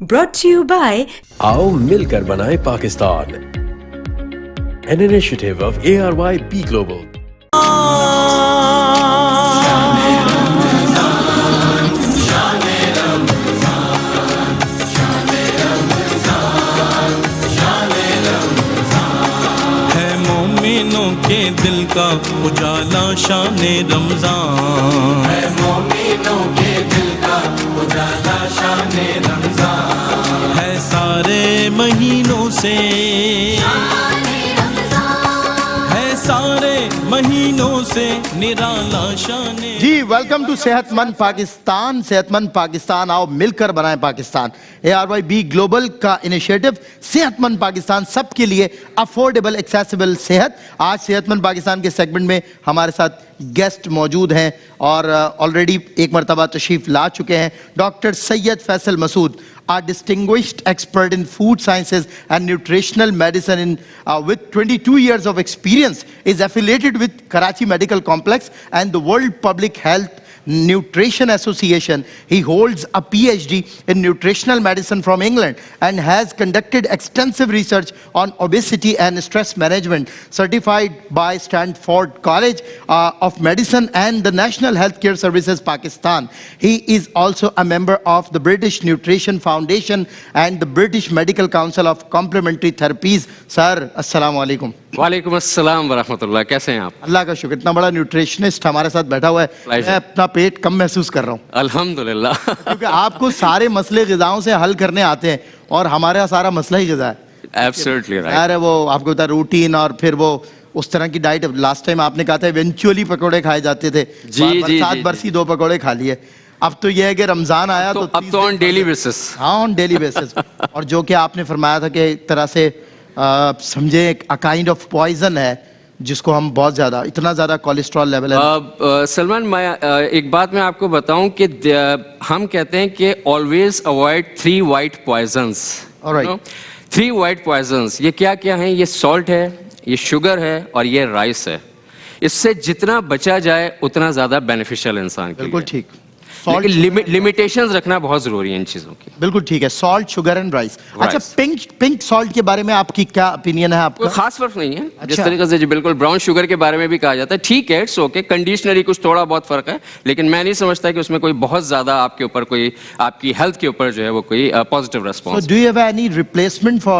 Brought to you by आओ मिलकर बनाएं Pakistan, an initiative of ARYB Global. है मोमिनों के दिल का उजाला शान रमजान, है मोमिनों के दिल का उजाला शान रमजान, है सारे महीनों से, है सारे महीनों से निराला शान। जी वेलकम टू सेहतमंद पाकिस्तान। सेहतमंद पाकिस्तान, आओ मिलकर बनाएं पाकिस्तान। ARYB ग्लोबल का इनिशिएटिव सेहतमंद पाकिस्तान, सबके लिए अफोर्डेबल एक्सेसिबल सेहत। आज सेहतमंद पाकिस्तान के सेगमेंट में हमारे साथ गेस्ट मौजूद हैं और ऑलरेडी एक मरतबा तशरीफ ला चुके हैं। Doctor Syed Faisal Masood, a distinguished expert in food sciences and nutritional medicine with 22 years of experience, is affiliated with Karachi Medical Complex and the World Public Health Nutrition Association. He holds a PhD in nutritional medicine from England and has conducted extensive research on obesity and stress management, certified by Stanford College of Medicine and the National Healthcare Services Pakistan. He is also a member of the British Nutrition Foundation and the British Medical Council of Complementary Therapies. Sir, assalamu alaikum. वालेकुम अस्सलाम वरहमतुल्लाह, कैसे हैं आप? अल्लाह का शुक्र, इतना बड़ा nutritionist हमारे साथ बैठा हुआ है। Pleasure. मैं अपना पेट कम महसूस कर रहा हूँ अल्हम्दुलिल्लाह। क्योंकि आपको सारे मसले ग़िज़ाओं से हल करने आते हैं और हमारा सारा मसला ही ग़िज़ा है। Absolutely right. अरे वो आपको पता रूटीन और फिर वो उस तरह की डाइट। लास्ट टाइम आपने कहा था इवेंचुअली पकौड़े खाए जाते थे, बरसात बरसी 2 पकौड़े खा लिए। अब तो ये है कि रमजान आया तो अब तो ऑन डेली बेसिस। हाँ, ऑन डेली बेसिस। और जो कि आपने फरमाया था कि एक तरह से समझे एक काइंड ऑफ पॉइजन है जिसको हम बहुत ज्यादा, इतना ज्यादा कोलेस्ट्रॉल लेवल है। सलमान, मैं एक बात मैं आपको बताऊं कि हम कहते हैं कि always avoid 3 white poisons. Alright. 3 white poisons, ये क्या क्या हैं? ये सॉल्ट है, ये शुगर है और ये राइस है। इससे जितना बचा जाए उतना ज्यादा बेनिफिशियल इंसान के लिए। बिल्कुल ठीक। लेकिन लिमिटेशंस रखना बहुत जरूरी है इन चीजों की। बिल्कुल ठीक है। Salt, sugar and rice. अच्छा, पिंक सॉल्ट के बारे में आपकी क्या ओपिनियन है आपका? कोई खास फर्क नहीं है। अच्छा। जिस तरीके से जी बिल्कुल ब्राउन शुगर के बारे में भी कहा जाता है, ठीक है, इट्स ओके, कंडीशनली कुछ थोड़ा बहुत फर्क है, लेकिन मैं नहीं समझता कि उसमें कोई बहुत ज्यादा आपके ऊपर कोई, आपकी हेल्थ के ऊपर जो है वो कोई positive response. So do you have any replacement for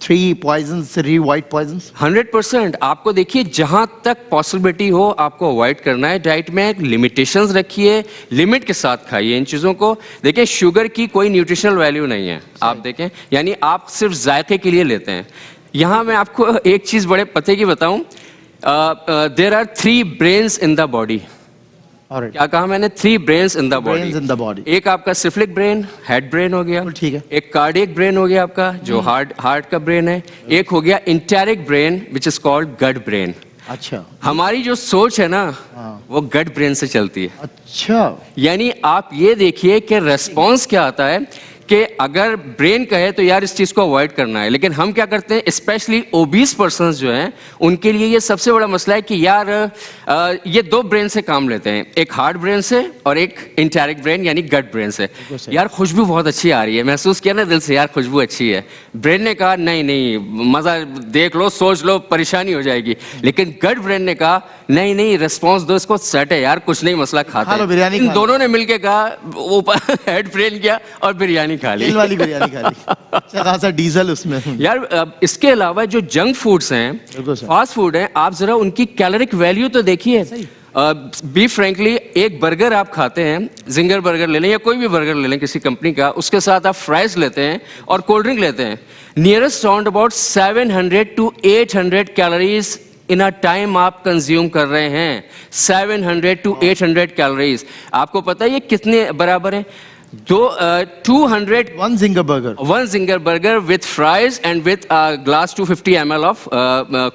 3 poisons, 3 white poisons? 100%। आपको देखिए, जहां तक पॉसिबिलिटी हो आपको अवॉइड करना है। डाइट में लिमिटेशंस रखिए, लिमिट के साथ खाइए इन चीजों को। देखिए, शुगर की कोई न्यूट्रिशनल वैल्यू नहीं है, आप देखें, यानी आप सिर्फ जायके के लिए लेते हैं। यहां मैं आपको एक चीज बड़े पते की बताऊं, there are 3 brains in the body. Alright. क्या कहा मैंने? 3 brains in the Brains in the body. एक आपका सिफलिक ब्रेन, हेड ब्रेन हो गया, ठीक है। एक कार्डियक ब्रेन हो गया आपका जो हार्ट का ब्रेन है, एक हो गया enteric brain which is called gut brain. अच्छा हमारी जो सोच है ना, वो गट ब्रेन से चलती है। अच्छा। यानी आप ये देखिए कि रेस्पॉन्स क्या आता है कि अगर ब्रेन कहे तो यार इस चीज को अवॉइड करना है, लेकिन हम क्या करते हैं, स्पेशली ओबीस पर्सन्स जो हैं उनके लिए ये सबसे बड़ा मसला है कि यार ये 2 ब्रेन से काम लेते हैं, एक हार्ट ब्रेन से और एक इंटेरिक ब्रेन यानी गट ब्रेन से। यार खुशबू बहुत अच्छी आ रही है, महसूस किया ना दिल से, यार खुशबू अच्छी है। ब्रेन ने कहा नहीं नहीं, मजा देख लो, सोच लो, परेशानी हो जाएगी। लेकिन गट ब्रेन ने कहा नहीं नहीं, रेस्पॉन्स दो, इसको सेट है यार, कुछ नहीं मसला, खाते हैं। इन दोनों ने मिलकर कहा, ऊपर हेड ब्रेन किया और बिरयानी खा ली। तेल वाली बिरयानी खा ली। अच्छा खासा डीजल उसमें। यार इसके अलावा जो जंक फूड्स हैं, फास्ट फूड हैं, आप जरा उनकी कैलोरिक वैल्यू तो देखिए। बी फ्रैंकली, एक बर्गर आप खाते हैं, जिंगर बर्गर ले लें या कोई भी बर्गर ले लें किसी कंपनी का, उसके साथ आप फ्राइज लेते हैं और कोल्ड ड्रिंक लेते हैं, nearest round about 700 to 800 calories in a time आप कंज्यूम कर रहे हैं। 700 to 800 कैलोरीज। आपको पता है ये कितने बराबर है? 200 1 zinger burger. 1 zinger burger with fries and with a glass 250 ml of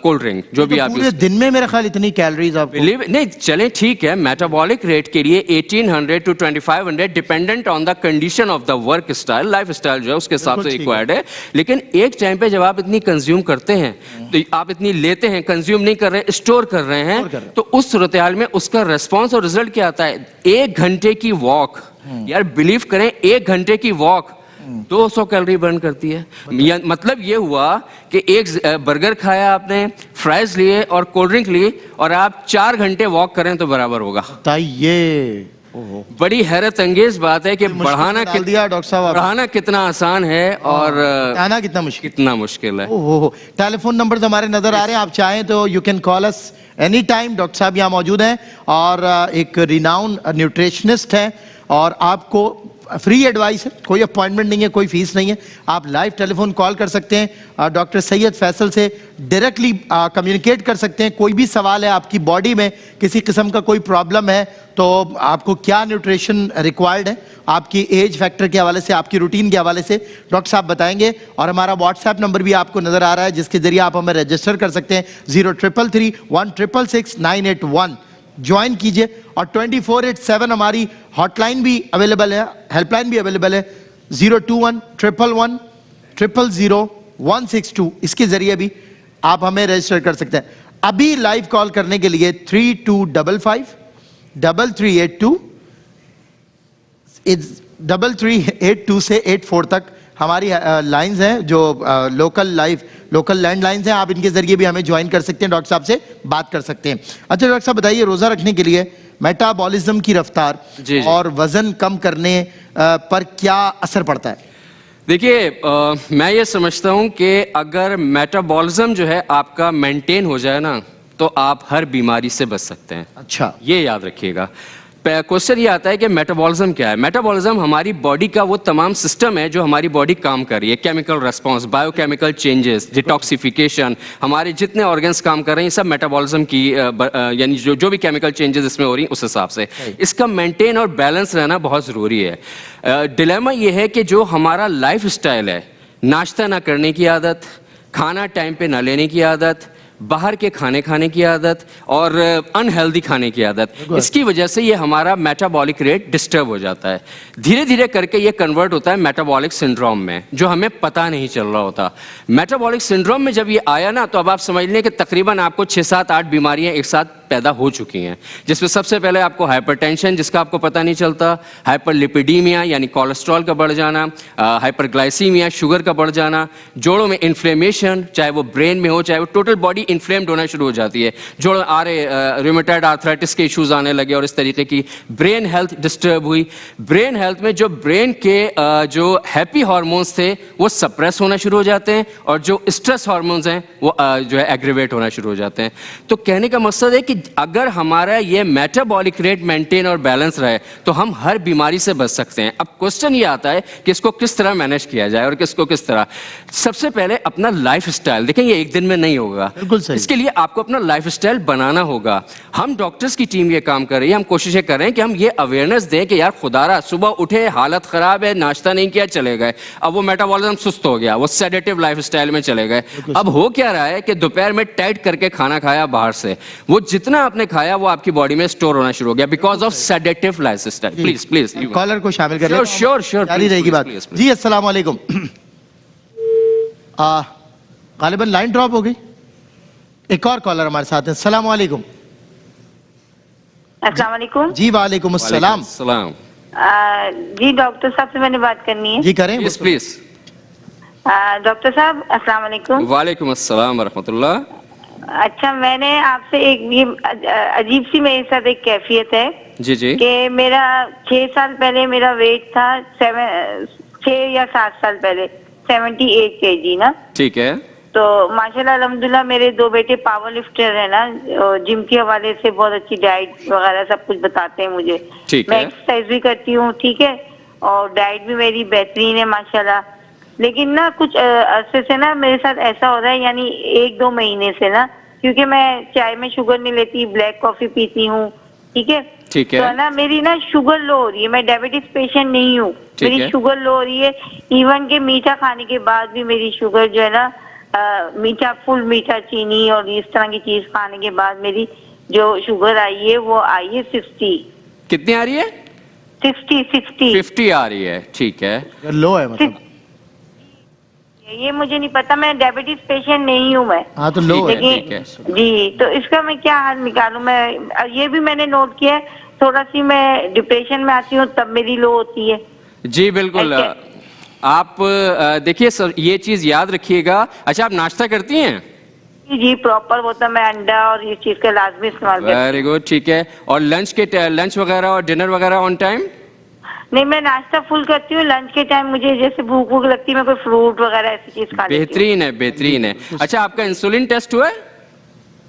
cold drink, जो भी आप पूरे दिन में मेरे ख्याल इतनी कैलोरीज आप नहीं, चले ठीक है, मेटाबॉलिक रेट के लिए 1800 to 2500 dependent on the condition of the work style, life style जो है उसके हिसाब से रिक्वायर्ड है। लेकिन एक टाइम पे जब आप इतनी कंज्यूम करते हैं तो आप इतनी लेते हैं, कंज्यूम नहीं कर रहे, स्टोर कर रहे हैं, तो उस सूरत हाल में उसका रेस्पॉन्स और रिजल्ट क्या आता है? 1 घंटे की वॉक, यार बिलीव करें, 1 घंटे की वॉक 200 कैलोरी बर्न करती है। मतलब ये हुआ कि एक बर्गर खाया आपने, फ्राइज लिए और कोल्ड ड्रिंक ली और आप 4 घंटे वॉक करें तो बराबर होगा। बताइए, बड़ी हैरत अंगेज बात है कि बढ़ाना कितना आसान है और आना कितना मुश्किल, कितना मुश्किल है। ओहो। टेलीफोन नंबर्स हमारे नजर आ रहे हैं, आप चाहें तो you can call us any time. Doctor साहब यहाँ मौजूद हैं और एक रिनाउंड न्यूट्रिशनिस्ट हैं और आपको फ्री एडवाइस है, कोई अपॉइंटमेंट नहीं है, कोई फीस नहीं है। आप लाइव टेलीफोन कॉल कर सकते हैं, डॉक्टर सैयद फैसल से डायरेक्टली कम्युनिकेट कर सकते हैं। कोई भी सवाल है, आपकी बॉडी में किसी किस्म का कोई प्रॉब्लम है तो आपको क्या न्यूट्रिशन रिक्वायर्ड है, आपकी एज फैक्टर के हवाले से, आपकी रूटीन के हवाले से डॉक्टर साहब बताएंगे। और हमारा व्हाट्सएप नंबर भी आपको नजर आ रहा है जिसके जरिए आप हमें रजिस्टर कर सकते हैं, 03331666 ज्वाइन कीजिए। और 24/7 हमारी हॉटलाइन भी अवेलेबल है, हेल्पलाइन भी अवेलेबल है, 02111000162। इसके जरिए भी आप हमें रजिस्टर कर सकते हैं। अभी लाइव कॉल करने के लिए 3255-3382 3382 से 84 तक हमारी लाइंस हैं जो लोकल लैंड लाइंस हैं। आप इनके जरिए भी हमें ज्वाइन कर सकते हैं, डॉक्टर साहब से बात कर सकते हैं। अच्छा डॉक्टर साहब बताइए, रोजा रखने के लिए मेटाबॉलिज्म की रफ्तार और वजन कम करने पर क्या असर पड़ता है? देखिए, मैं ये समझता हूँ कि अगर मेटाबॉलिज्म जो है आपका मेंटेन हो जाए ना तो आप हर बीमारी से बच सकते हैं। अच्छा, ये याद रखिएगा। क्वेश्चन ये आता है कि मेटाबॉलिज्म क्या है। मेटाबॉलिज्म हमारी बॉडी का वो तमाम सिस्टम है जो हमारी बॉडी काम कर रही है। Chemical response, biochemical changes, detoxification, हमारे जितने ऑर्गन्स काम कर रहे हैं, सब मेटाबॉलिज्म की यानी जो भी केमिकल चेंजेस इसमें हो रही हैं उस हिसाब से इसका मेंटेन और बैलेंस रहना बहुत ज़रूरी है। डिलेमा ये है कि जो हमारा लाइफ स्टाइल है, नाश्ता ना करने की आदत, खाना टाइम पे ना लेने की आदत, बाहर के खाने खाने की आदत और अनहेल्दी खाने की आदत, इसकी वजह से ये हमारा मेटाबॉलिक रेट डिस्टर्ब हो जाता है। धीरे धीरे करके ये कन्वर्ट होता है मेटाबॉलिक सिंड्रोम में, जो हमें पता नहीं चल रहा होता। मेटाबॉलिक सिंड्रोम में जब ये आया ना तो अब आप समझ लें कि तकरीबन आपको 6, 7, 8 बीमारियां एक साथ पैदा हो चुकी हैं, जिसमें सबसे पहले आपको हाइपरटेंशन, जिसका आपको पता नहीं चलता, हाइपरलिपिडीमिया यानी कोलेस्ट्रॉल का बढ़ जाना, हाइपरग्लाइसीमिया शुगर का बढ़ जाना, जोड़ों में इन्फ्लेमेशन, चाहे वो ब्रेन में हो चाहे वो टोटल बॉडी इन्फ्लेम्ड होना शुरू हो जाती है, जोड़ रूमेटॉइड आर्थराइटिस के इश्यूज आने लगे और इस तरीके की ब्रेन हेल्थ डिस्टर्ब हुई। ब्रेन हेल्थ में जो ब्रेन के जो हैप्पी हार्मोन्स थे वो सप्रेस होना शुरू हो जाते हैं और जो स्ट्रेस हार्मोन्स हैं वो जो है एग्रीवेट होना शुरू हो जाते हैं। तो कहने का मकसद है कि अगर हमारा ये मेटाबॉलिक रेट मेंटेन और बैलेंस रहे तो हम हर बीमारी से बच सकते हैं। अब क्वेश्चन ये आता है कि इसको किस तरह मैनेज किया जाए और किसको किस तरह। सबसे पहले अपना लाइफ स्टाइल देखें, ये एक दिन में नहीं होगा, इसके लिए आपको अपना लाइफ स्टाइल बनाना होगा। हम डॉक्टर्स की टीम ये काम कर रही है, हम कोशिशें कर रहे हैं कि हम ये अवेयरनेस दें कि यार खुदारा सुबह उठे, हालत खराब है, नाश्ता नहीं किया, चले गए, अब वो मेटाबॉलिज्म सुस्त हो गया, वो सेडेटिव लाइफ स्टाइल में चले गए। अब हो क्या रहा है कि दोपहर में टाइट करके खाना खाया बाहर से, वो जितना आपने खाया वो आपकी बॉडी में स्टोर होना शुरू हो गया because of sedative lifestyle. Please please कॉलर को शामिल करें। श्योर जारी रहेगी बात। जी अस्सलाम वालेकुम। गालिबन लाइन ड्रॉप हो गई। एक और कॉलर हमारे साथ है। अस्सलाम वालेकुम। अस्सलाम वालेकुम। जी वालेकुम अस्सलाम। जी डॉक्टर साहब से मैंने बात करनी है। जी करें प्लीज। डॉक्टर साहब अस्सलाम वालेकुम। वालेकुम अस्सलाम वरहमतुल्लाह। अच्छा, मैंने आपसे एक ये अजीब सी मेरे साथ एक कैफियत है जी जी कि मेरा 6 साल पहले मेरा वेट था 6 या 7 साल पहले 78 kg ना। ठीक है। तो माशाल्लाह अल्हम्दुलिल्लाह मेरे 2 बेटे पावर लिफ्टर है ना, जिम के हवाले से बहुत अच्छी डाइट वगैरह सब कुछ बताते हैं मुझे। मैं एक्सरसाइज भी करती हूँ, ठीक है, और डाइट भी मेरी बेहतरीन है माशाल्लाह। लेकिन ना कुछ अरसे से ना मेरे साथ ऐसा हो रहा है, यानी 1-2 महीने से ना, क्योंकि मैं चाय में शुगर नहीं लेती, ब्लैक कॉफी पीती हूँ, ठीक है, तो ना मेरी ना शुगर लो हो रही है। मैं डायबिटीज पेशेंट नहीं हूँ, मेरी शुगर लो हो रही है। इवन के मीठा खाने के बाद भी मेरी शुगर जो है ना, मीठा फुल मीठा चीनी और इस तरह की चीज खाने के बाद मेरी जो शुगर आई है वो आई है 60। कितनी आ रही है? 50 आ रही है। ठीक है, लो है मतलब ये मुझे नहीं पता, मैं डायबिटीज पेशेंट नहीं हूँ मैं। हाँ तो लो है। जी, तो इसका मैं क्या हल निकालूं? मैं ये भी मैंने नोट किया है, थोड़ा सी मैं डिप्रेशन में आती हूँ तब मेरी लो होती है। जी बिल्कुल। آپ دیکھیے سر یہ چیز یاد رکھیے گا. اچھا آپ ناشتہ کرتی ہیں؟ جی پراپر وہ تو میں انڈا اور یہ چیز کا لازمی استعمال کرتی ہوں. ویری گڈ, ٹھیک ہے. اور لنچ وغیرہ اور ڈنر وغیرہ آن ٹائم؟ نہیں میں ناشتہ فل کرتی ہوں, لنچ کے ٹائم مجھے جیسے بھوک لگتی ہے میں کوئی فروٹ وغیرہ ایسی چیز کھا لیتی ہوں. بہترین ہے, بہترین ہے. اچھا آپ کا انسولین ٹیسٹ ہوا ہے؟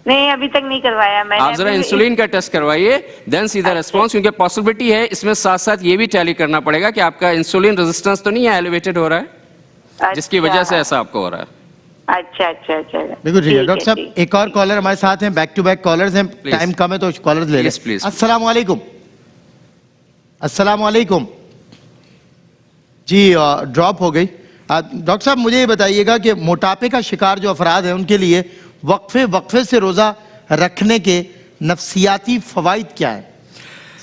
نہیں ابھی تک نہیں کروایا میں نے. آپ ذرا انسولین کا ٹیسٹ کروائیے, دین سی دا ریسپانس, کیونکہ پاسبلٹی ہے اس میں ساتھ ساتھ یہ بھی ٹیلی کرنا پڑے گا کہ آپ کا انسولین ریزسٹنس تو نہیں ہے ایلیویٹڈ ہو رہا ہے جس کی وجہ سے ایسا آپ کو ہو رہا ہے. اچھا اچھا اچھا بالکل ٹھیک ہے. ڈاکٹر صاحب ایک اور کالر ہمارے ساتھ ہیں, بیک ٹو بیک کالرز ہیں, ٹائم کم ہے تو کالرز لے لیں. السلام علیکم. السلام علیکم. جی ڈراپ ہو گئی. ڈاکٹر صاحب مجھے یہ بتائیے گا کہ موٹاپے کا شکار جو افراد ہیں ان کے لیے وقفے سے روزہ رکھنے کے نفسیاتی فوائد کیا ہیں,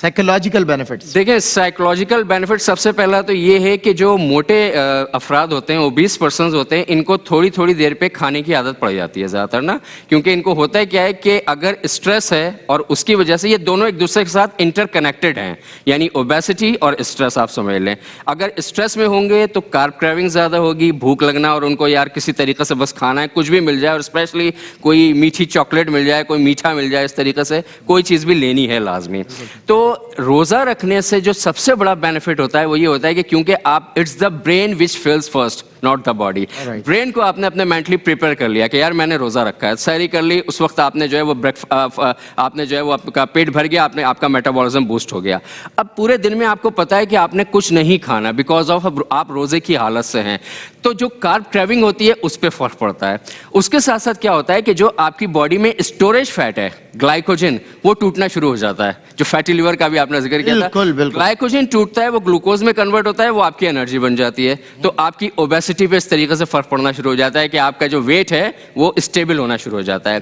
سائیکولوجیکل بینیفٹس؟ دیکھیں سائیکولوجیکل بینیفٹ سب سے پہلا تو یہ ہے کہ جو موٹے افراد ہوتے ہیں, اوبیس پرسنز ہوتے ہیں, ان کو تھوڑی تھوڑی دیر پہ کھانے کی عادت پڑ جاتی ہے زیادہ تر نا, کیونکہ ان کو ہوتا ہے کیا ہے کہ اگر اسٹریس ہے اور اس کی وجہ سے یہ دونوں ایک دوسرے کے ساتھ انٹر کنیکٹڈ ہیں, یعنی اوبیسٹی اور اسٹریس آپ سمجھ لیں. اگر اسٹریس میں ہوں گے تو کارب کریونگ زیادہ ہوگی, بھوک لگنا, اور ان کو یار کسی طریقے سے بس کھانا ہے, کچھ بھی مل جائے, اور اسپیشلی کوئی میٹھی چاکلیٹ مل جائے, کوئی میٹھا مل جائے, اس طریقے سے کوئی چیز بھی لینی ہے لازمی. تو روزہ رکھنے سے جو سب سے بڑا بینیفٹ ہوتا ہے وہ یہ ہوتا ہے کہ کیونکہ آپ it's the brain which feels first not the body. Brain کو آپ نے اپنے مینٹلی پریپیئر کر لیا کہ یار میں نے روزہ رکھا ہے, سحری کر لی, اس وقت آپ نے جو ہے وہ آپ نے جو ہے وہ آپ کا پیٹ بھر گیا, آپ کا میٹابولزم بوسٹ ہو گیا. اب پورے دن میں آپ کو پتا ہے کہ آپ نے کچھ نہیں کھانا بیکاز آف آپ روزے کی حالت سے ہیں, تو جو کارب کریونگ ہوتی ہے اس پہ فرق پڑتا ہے. اس کے ساتھ ساتھ کیا ہوتا ہے کہ جو آپ کی باڈی میں اسٹوریج فیٹ ہے گلائکوجن وہ ٹوٹنا شروع ہو جاتا ہے, جو فیٹی لیور کا بھی آپ نے ذکر کیا تھا. گلائکوجن ٹوٹتا ہے, وہ گلوکوز میں کنورٹ ہوتا ہے, وہ آپ کی انرجی بن جاتی ہے, تو آپ کی اوبیسٹی پہ اس طریقے سے فرق پڑنا شروع ہو جاتا ہے کہ آپ کا جو ویٹ ہے وہ اسٹیبل ہونا شروع ہو جاتا ہے.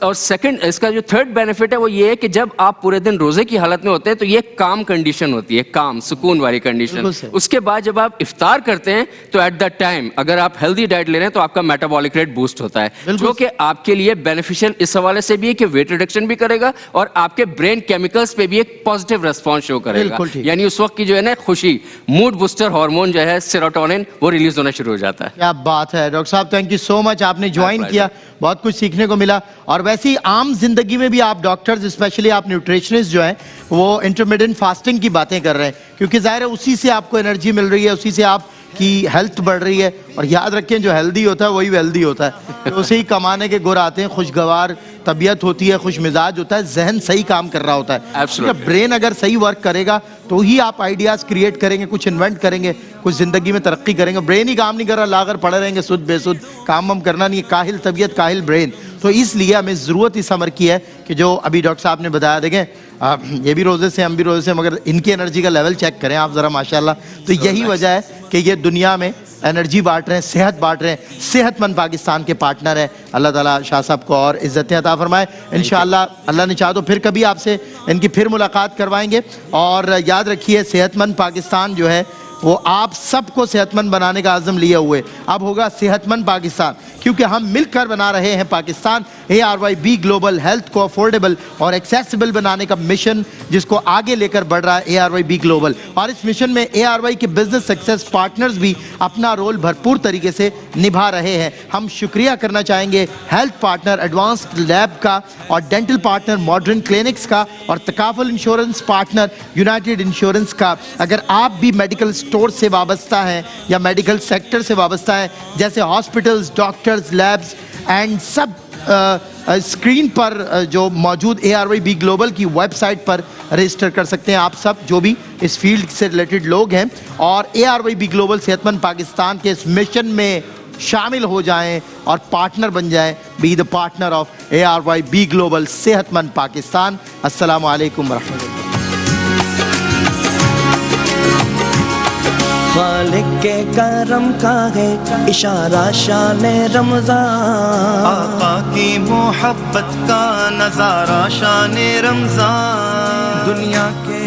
اور سیکنڈ اس کا جو تھرڈ بینیفٹ ہے وہ یہ ہے کہ جب آپ پورے دن روزے کی حالت میں ہوتے ہیں تو یہ کام کنڈیشن ہوتی ہے, کام سکون والی کنڈیشن. اس کے بعد جب آپ افطار کرتے ہیں تو ایٹ دا ٹائم اگر آپ ہیلدی ڈائٹ لے رہے ہیں تو آپ کا میٹابولک ریٹ بوسٹ ہوتا ہے, جو کہ آپ کے لیے بینیفیشل اس حوالے سے بھی ہے کہ ویٹ ریڈکشن بھی کرے گا اور آپ کے برین کیمیکلز پہ بھی ایک پازیٹیو ریسپانس شو کرے گا. یعنی اس وقت کی جو ہے نا خوشی, موڈ بوسٹر ہارمون جو ہے سیروٹونن, وہ ریلیز ہونا شروع ہو جاتا ہے. کیا بات ہے ڈاکٹر صاحب, تھینک یو سو مچ, آپ نے جوائن کیا, بہت کچھ سیکھنے کو ملا. اور ویسی عام زندگی میں بھی آپ ڈاکٹرز اسپیشلی آپ نیوٹریشنسٹ جو ہیں وہ انٹرمیڈینٹ فاسٹنگ کی باتیں کر رہے ہیں, کیونکہ ظاہر ہے اسی سے آپ کو انرجی مل رہی ہے, اسی سے آپ کی ہیلتھ بڑھ رہی ہے. اور یاد رکھیں جو ہیلدی ہوتا ہے وہی ویلدی ہوتا ہے, تو اسے ہی کمانے کے گر آتے ہیں, خوشگوار طبیعت ہوتی ہے, خوش مزاج ہوتا ہے, ذہن صحیح کام کر رہا ہوتا ہے. برین اگر صحیح ورک کرے گا تو ہی آپ آئیڈیاز کریٹ کریں گے, کچھ انوینٹ کریں گے, کچھ زندگی میں ترقی کریں گے. برین ہی کام نہیں کر رہا, لاغر پڑے رہیں گے سود بے سود, کام ہم کرنا نہیں ہے, کاہل طبیعت کاہل برین. تو اس لیے ہمیں ضرورت اس امر کی ہے کہ جو ابھی ڈاکٹر صاحب نے بتایا, دیکھیں یہ بھی روزے سے, ہم بھی روزے سے, مگر ان کی انرجی کا لیول چیک کریں آپ ذرا ماشاءاللہ. تو یہی وجہ ہے کہ یہ دنیا میں انرجی بانٹ رہے ہیں, صحت بانٹ رہے ہیں, صحت مند پاکستان کے پارٹنر ہیں. اللہ تعالیٰ شاہ صاحب کو اور عزتیں عطا فرمائے. انشاءاللہ اللہ نے چاہا تو پھر کبھی آپ سے ان کی پھر ملاقات کروائیں گے. اور یاد رکھیے صحت مند پاکستان جو ہے وہ آپ سب کو صحت مند بنانے کا عزم لیے ہوئے اب ہوگا صحت مند پاکستان, کیونکہ ہم مل کر بنا رہے ہیں پاکستان. ARYB گلوبل ہیلتھ کو افورڈیبل اور ایکسیسیبل بنانے کا مشن جس کو آگے لے کر بڑھ رہا ہے ARYB گلوبل. اور اس مشن میں ARY کے بزنس سکسیس پارٹنرز بھی اپنا رول بھرپور طریقے سے نبھا رہے ہیں. ہم شکریہ کرنا چاہیں گے ہیلتھ پارٹنر ایڈوانسڈ لیب کا, اور ڈینٹل پارٹنر ماڈرن کلینکس کا, اور تکافل انشورنس پارٹنر یونائٹڈ انشورنس کا. اگر آپ بھی میڈیکل اسٹور سے وابستہ ہیں یا میڈیکل سیکٹر سے وابستہ ہیں, جیسے ہاسپٹلز, ڈاکٹرز, لیبز اینڈ سب, اسکرین پر جو موجود ARYB گلوبل کی ویب سائٹ پر رجسٹر کر سکتے ہیں آپ سب جو بھی اس فیلڈ سے ریلیٹڈ لوگ ہیں, اور ARYB گلوبل صحت مند پاکستان کے اس مشن میں شامل ہو جائیں اور پارٹنر بن جائیں. Be the partner of ARYB global صحت مند پاکستان. السلام علیکم ورحمۃ اللہ. خالق کے کرم کا ہے اشارہ شان رمضان, آقا کی محبت کا نظارہ شان رمضان. دنیا کے